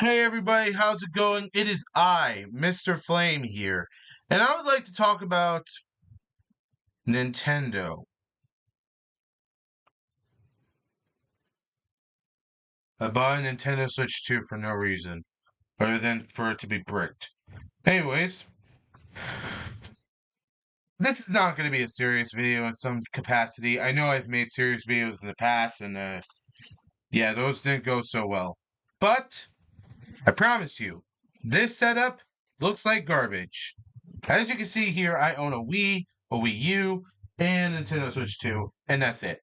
Hey everybody, how's it going? It is I, Mr. Flame here, and I would like to talk about Nintendo. I bought a Nintendo Switch 2 for no reason, other than for it to be bricked. Anyways, this is not going to be a serious video in some capacity. I know I've made serious videos in the past, and yeah, those didn't go so well. But, I promise you, this setup looks like garbage. As you can see here, I own a Wii, a Wii U, and Nintendo Switch 2, and that's it.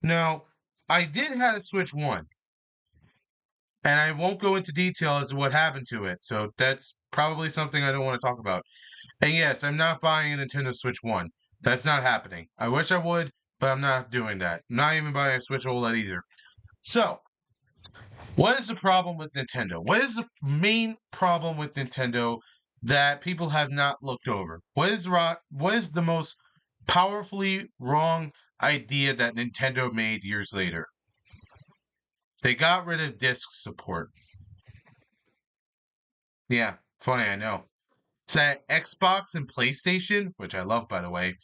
Now, I did have a Switch 1, and I won't go into detail as to what happened to it, so that's probably something I don't want to talk about. And yes, I'm not buying a Nintendo Switch 1. That's not happening. I wish I would, but I'm not doing that. I'm not even buying a Switch OLED either. So, what is the problem with Nintendo? What is the main problem with Nintendo that people have not looked over? What is the most powerfully wrong idea that Nintendo made years later? They got rid of disc support. Yeah, funny, I know. It's that Xbox and PlayStation, which I love by the way,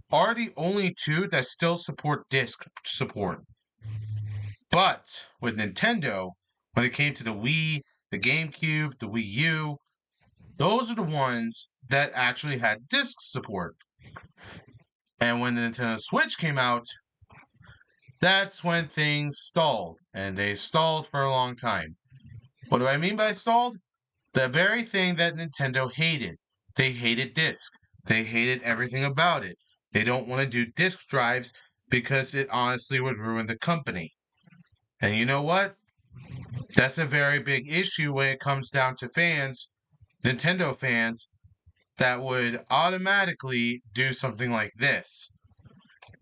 are the only two that still support disc support. But with Nintendo, when it came to the Wii, the GameCube, the Wii U, those are the ones that actually had disc support. And when the Nintendo Switch came out, that's when things stalled. And they stalled for a long time. What do I mean by stalled? The very thing that Nintendo hated. They hated disc. They hated everything about it. They don't want to do disc drives because it honestly would ruin the company. And you know what? That's a very big issue when it comes down to fans, Nintendo fans, that would automatically do something like this.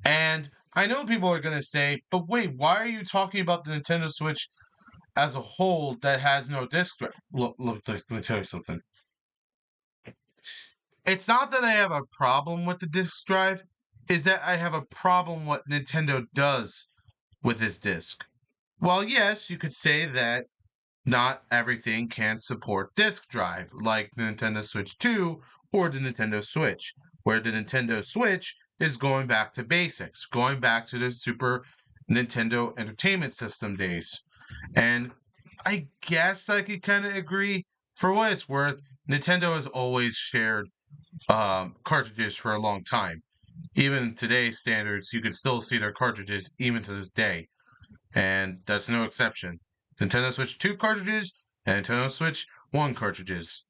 And I know people are going to say, but wait, why are you talking about the Nintendo Switch as a whole that has no disc drive? Look, let me tell you something. It's not that I have a problem with the disc drive, is that I have a problem what Nintendo does with this disc. Well, yes, you could say that not everything can support disk drive, like the Nintendo Switch 2 or the Nintendo Switch, where the Nintendo Switch is going back to basics, going back to the Super Nintendo Entertainment System days. And I guess I could kind of agree. For what it's worth, Nintendo has always shared cartridges for a long time. Even today's standards, you can still see their cartridges even to this day. And that's no exception. Nintendo Switch 2 cartridges and Nintendo Switch 1 cartridges.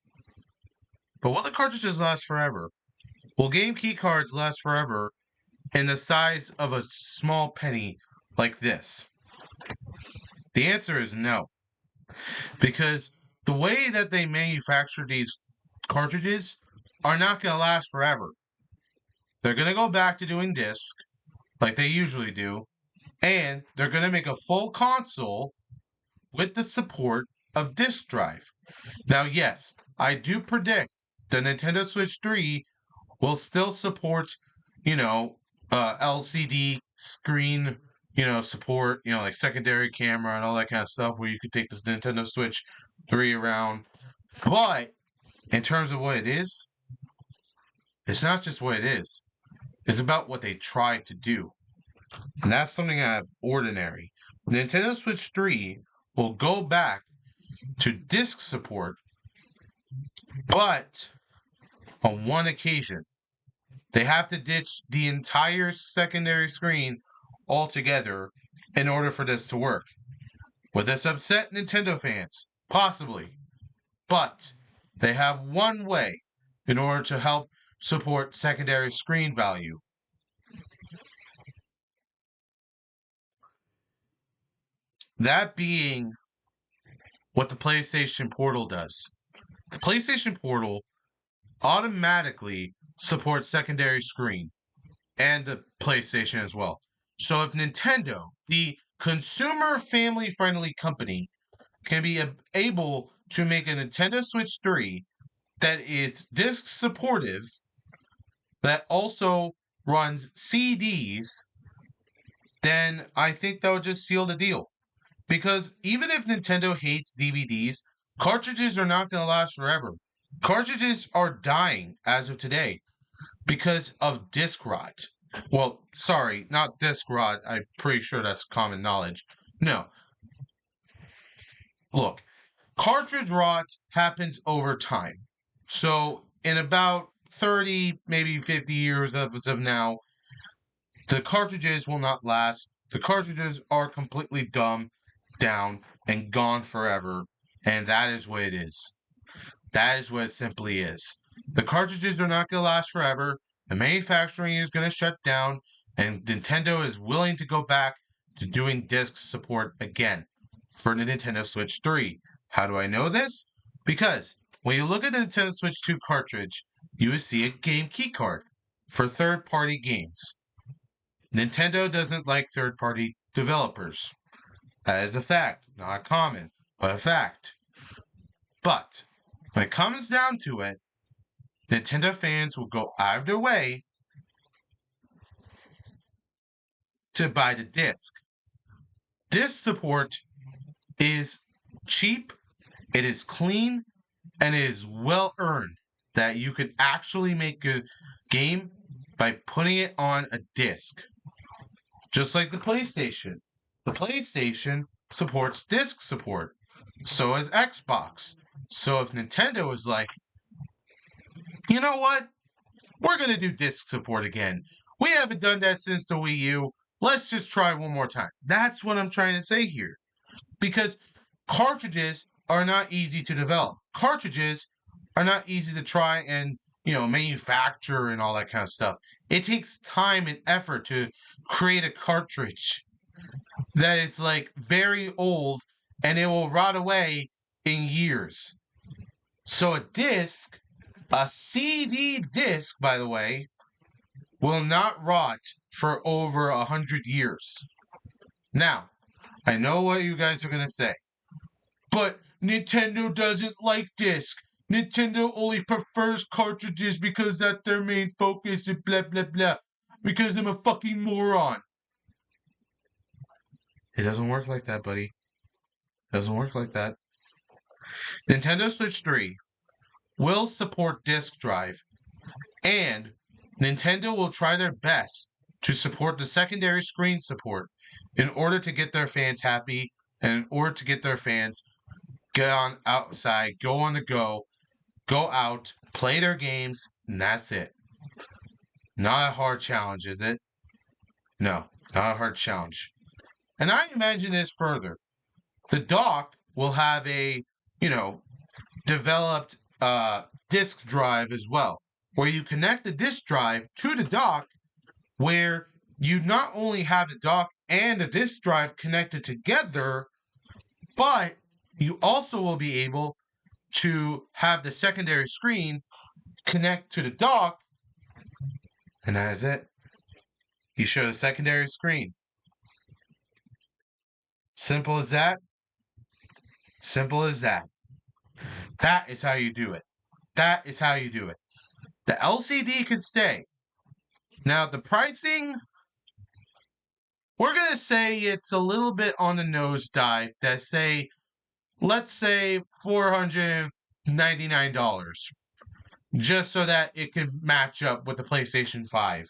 But will the cartridges last forever? Will game key cards last forever in the size of a small penny like this? The answer is no. Because the way that they manufacture these cartridges are not going to last forever. They're going to go back to doing disc like they usually do, and they're going to make a full console with the support of disk drive. Now, yes, I do predict the Nintendo Switch 3 will still support, LCD screen, support, like secondary camera and all that kind of stuff where you could take this Nintendo Switch 3 around. But in terms of what it is, it's not just what it is. It's about what they try to do. And that's something out of ordinary. Nintendo Switch 3 will go back to disc support, but on one occasion. They have to ditch the entire secondary screen altogether in order for this to work. Would this upset Nintendo fans? Possibly. But they have one way in order to help support secondary screen value. That being what the PlayStation Portal does. The PlayStation Portal automatically supports secondary screen and the PlayStation as well. So if Nintendo, the consumer family friendly company, can be able to make a Nintendo Switch 3 that is disc supportive, that also runs CDs, then I think that would just seal the deal. Because even if Nintendo hates DVDs, Cartridges are not going to last forever. Cartridges are dying as of today because of disc rot. Well, sorry, not disc rot. I'm pretty sure that's common knowledge. No. Look, cartridge rot happens over time. So, in about 30, maybe 50 years of now, the cartridges will not last. The cartridges are completely dumb, down, and gone forever. And that is what it is. That is what it simply is. The cartridges are not going to last forever. The manufacturing is going to shut down, and Nintendo is willing to go back to doing disc support again for the Nintendo Switch 3. How do I know this? Because when you look at the Nintendo Switch 2 cartridge, you will see a game key card for third-party games. Nintendo doesn't like third-party developers. That is a fact, not common, but a fact. But when it comes down to it, Nintendo fans will go out of their way to buy the disc. Disc support is cheap, it is clean, and it is well earned that you could actually make a game by putting it on a disc. Just like the PlayStation. The PlayStation supports disc support. So is Xbox. So if Nintendo is like, you know what? We're going to do disc support again. We haven't done that since the Wii U. Let's just try one more time. That's what I'm trying to say here. Because cartridges are not easy to develop. Cartridges are not easy to try and, manufacture and all that kind of stuff. It takes time and effort to create a cartridge that is like very old and it will rot away in years. So a CD disc, by the way, will not rot for over 100 years. Now, I know what you guys are going to say, but Nintendo doesn't like disc. Nintendo only prefers cartridges because that's their main focus and blah, blah, blah. Because I'm a fucking moron. It doesn't work like that, buddy. It doesn't work like that. Nintendo Switch 3 will support disk drive, and Nintendo will try their best to support the secondary screen support in order to get their fans happy and in order to get their fans get on outside, go on the go out, play their games, and that's it. Not a hard challenge, is it? No, not a hard challenge. And I imagine this further. The dock will have a, developed disk drive as well, where you connect the disk drive to the dock, where you not only have the dock and the disk drive connected together, but you also will be able to have the secondary screen connect to the dock, and that is it. You show the secondary screen. Simple as that. Simple as that. That is how you do it. That is how you do it. The LCD can stay. Now, the pricing, we're going to say it's a little bit on the nosedive. Let's say $499. Just so that it can match up with the PlayStation 5.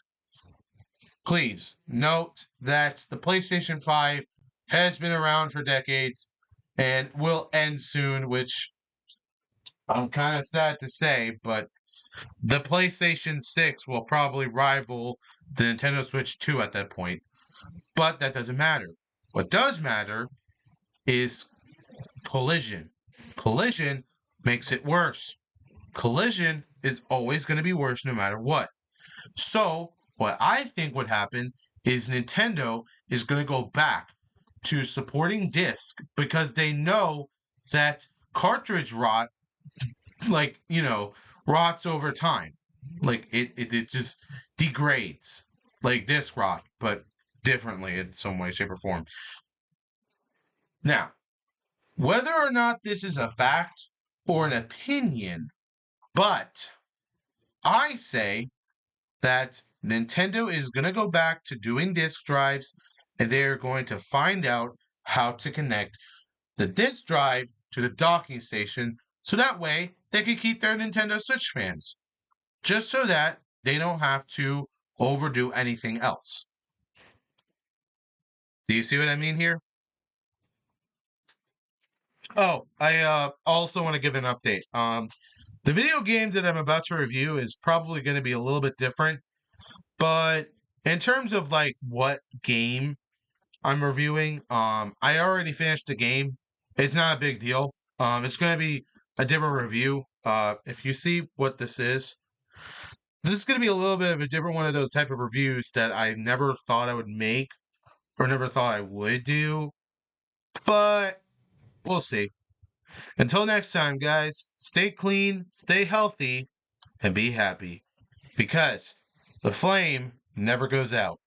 Please note that the PlayStation 5 has been around for decades and will end soon, which I'm kind of sad to say, but the PlayStation 6 will probably rival the Nintendo Switch 2 at that point. But that doesn't matter. What does matter is collision. Collision makes it worse. Collision is always going to be worse no matter what. So, what I think would happen is Nintendo is going to go back to supporting disc because they know that cartridge rot, rots over time. It just degrades, like disc rot, but differently in some way, shape, or form. Now, whether or not this is a fact or an opinion, but I say that Nintendo is going to go back to doing disk drives and they're going to find out how to connect the disk drive to the docking station so that way they can keep their Nintendo Switch fans. Just so that they don't have to overdo anything else. Do you see what I mean here? Oh, I also want to give an update. The video game that I'm about to review is probably going to be a little bit different, but in terms of like what game I'm reviewing, I already finished the game. It's not a big deal. It's going to be a different review. If you see what this is going to be a little bit of a different one of those type of reviews that I never thought I would make or never thought I would do, but we'll see. Until next time, guys, stay clean, stay healthy, and be happy because the flame never goes out.